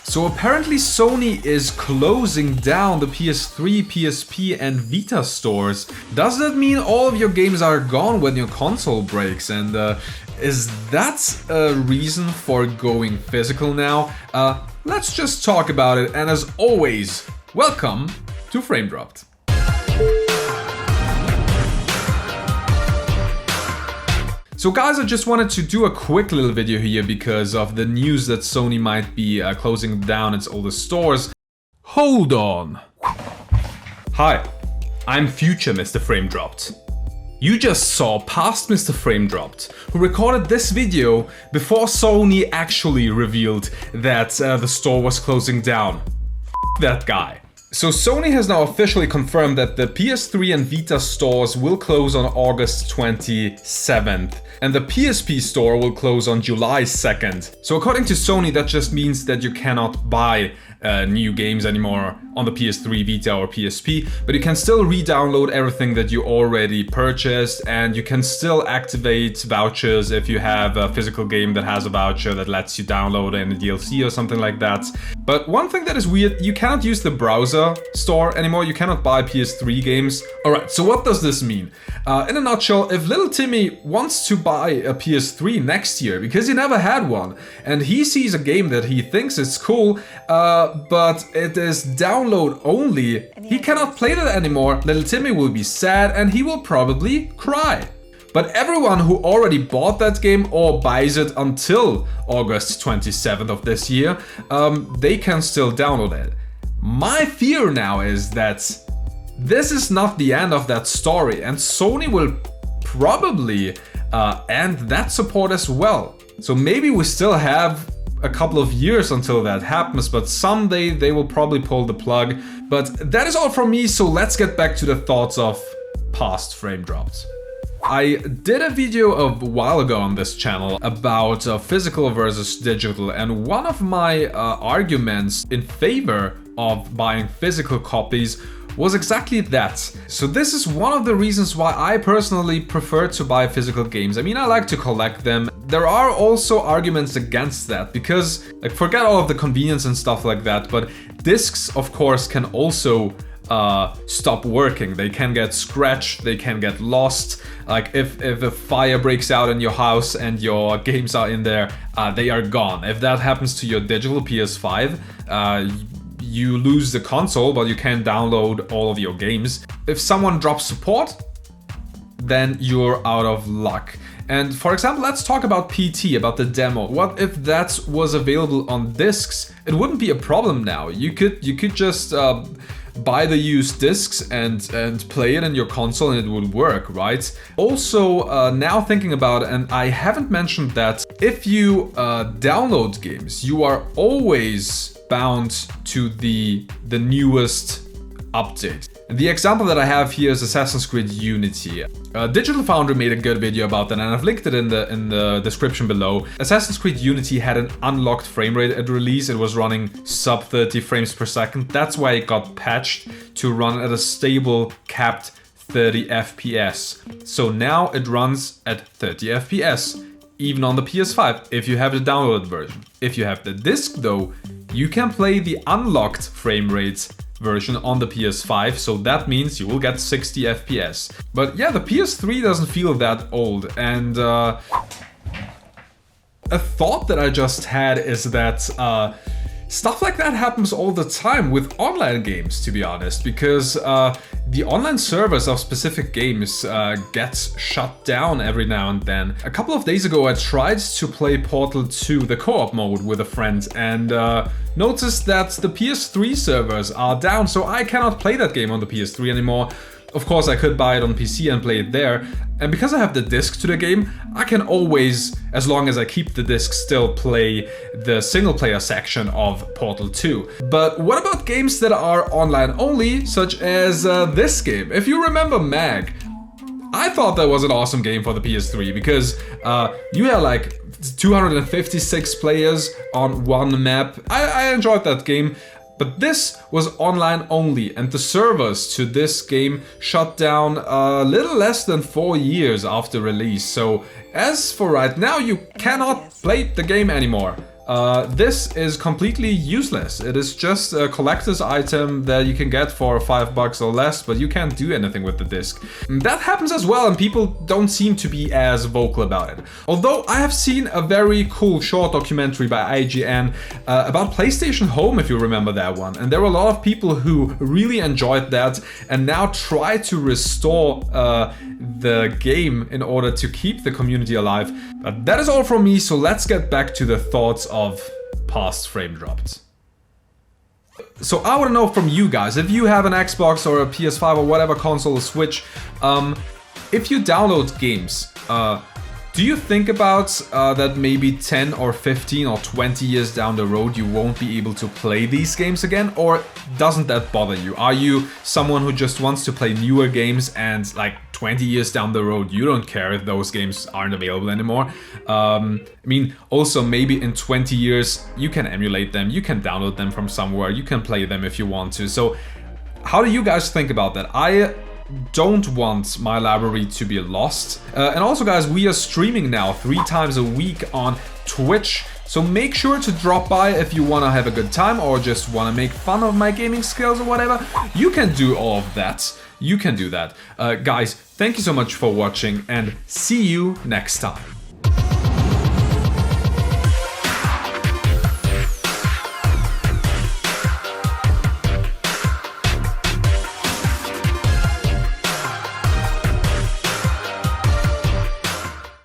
So apparently Sony is closing down the PS3, PSP and Vita stores. Does that mean all of your games are gone when your console breaks? And is that a reason for going physical now? Let's just talk about it, and as always, welcome to Frame Dropped. So guys, I just wanted to do a quick little video here because of the news that Sony might be closing down its oldest stores. Hold on. Hi, I'm future Mr. Frame Dropped. You just saw past Mr. Frame Dropped, who recorded this video before Sony actually revealed that the store was closing down. That guy. So Sony has now officially confirmed that the PS3 and Vita stores will close on August 27th, and the PSP store will close on July 2nd. So according to Sony, that just means that you cannot buy new games anymore on the PS3, Vita or PSP, but you can still re-download everything that you already purchased, and you can still activate vouchers if you have a physical game that has a voucher that lets you download any DLC or something like that. But one thing that is weird, you cannot use the browser store anymore, you cannot buy PS3 games. Alright, so what does this mean? In a nutshell, if little Timmy wants to buy a PS3 next year because he never had one, and he sees a game that he thinks is cool, but it is download only, he cannot play that anymore, little Timmy will be sad and he will probably cry. But everyone who already bought that game or buys it until August 27th of this year, they can still download it. My fear now is that this is not the end of that story, and Sony will probably end that support as well. So maybe we still have a couple of years until that happens, but someday they will probably pull the plug. But that is all from me, so let's get back to the thoughts of past Frame Dropped. I did a video a while ago on this channel about physical versus digital, and one of my arguments in favor of buying physical copies was exactly that. So this is one of the reasons why I personally prefer to buy physical games. I mean, I like to collect them. There are also arguments against that because, like, forget all of the convenience and stuff like that, but discs, of course, can also stop working. They can get scratched, they can get lost. Like if a fire breaks out in your house and your games are in there, they are gone. If that happens to your digital PS5, you lose the console, but you can download all of your games. If someone drops support, then you're out of luck. And for example, let's talk about PT, about the demo. What if that was available on discs? It wouldn't be a problem now. You could just buy the used discs and play it in your console and it would work, right? Also, now thinking about it, and I haven't mentioned that, if you download games, you are always bound to the newest update. And the example that I have here is Assassin's Creed Unity. Digital Foundry made a good video about that, and I've linked it in the description below. Assassin's Creed Unity had an unlocked frame rate at release. It was running sub 30 frames per second. That's why it got patched to run at a stable capped 30 FPS. So now it runs at 30 FPS, even on the PS5, if you have the downloaded version. If you have the disc though, you can play the unlocked frame rate version on the PS5, so that means you will get 60 FPS. But yeah, the PS3 doesn't feel that old, and a thought that I just had is that stuff like that happens all the time with online games, to be honest, because the online servers of specific games gets shut down every now and then. A couple of days ago I tried to play Portal 2, the co-op mode, with a friend, and noticed that the PS3 servers are down, so I cannot play that game on the PS3 anymore. Of course, I could buy it on PC and play it there, and because I have the disc to the game, I can always, as long as I keep the disc, still play the single-player section of Portal 2. But what about games that are online only, such as this game? If you remember Mag, I thought that was an awesome game for the PS3 because you had like 256 players on one map. I enjoyed that game. But this was online only, and the servers to this game shut down a little less than 4 years after release. So as for right now, you cannot play the game anymore. this is completely useless. It is just a collector's item that you can get for $5 or less, but you can't do anything with the disc. And that happens as well, and people don't seem to be as vocal about it. Although I have seen a very cool short documentary by IGN about PlayStation Home, if you remember that one. And there were a lot of people who really enjoyed that and now try to restore the game in order to keep the community alive. But that is all from me, so let's get back to the thoughts of past frame dropped. So I want to know from you guys, if you have an Xbox or a PS5 or whatever console, Switch, if you download games, do you think about that maybe 10 or 15 or 20 years down the road you won't be able to play these games again? Or doesn't that bother you? Are you someone who just wants to play newer games and like 20 years down the road you don't care if those games aren't available anymore? I mean, also maybe in 20 years you can emulate them, you can download them from somewhere, you can play them if you want to. So how do you guys think about that? I don't want my library to be lost. And also guys, we are streaming now 3 times a week on Twitch, so make sure to drop by if you want to have a good time or just want to make fun of my gaming skills or whatever. You can do all of that. You can do that. Guys, thank you so much for watching and see you next time.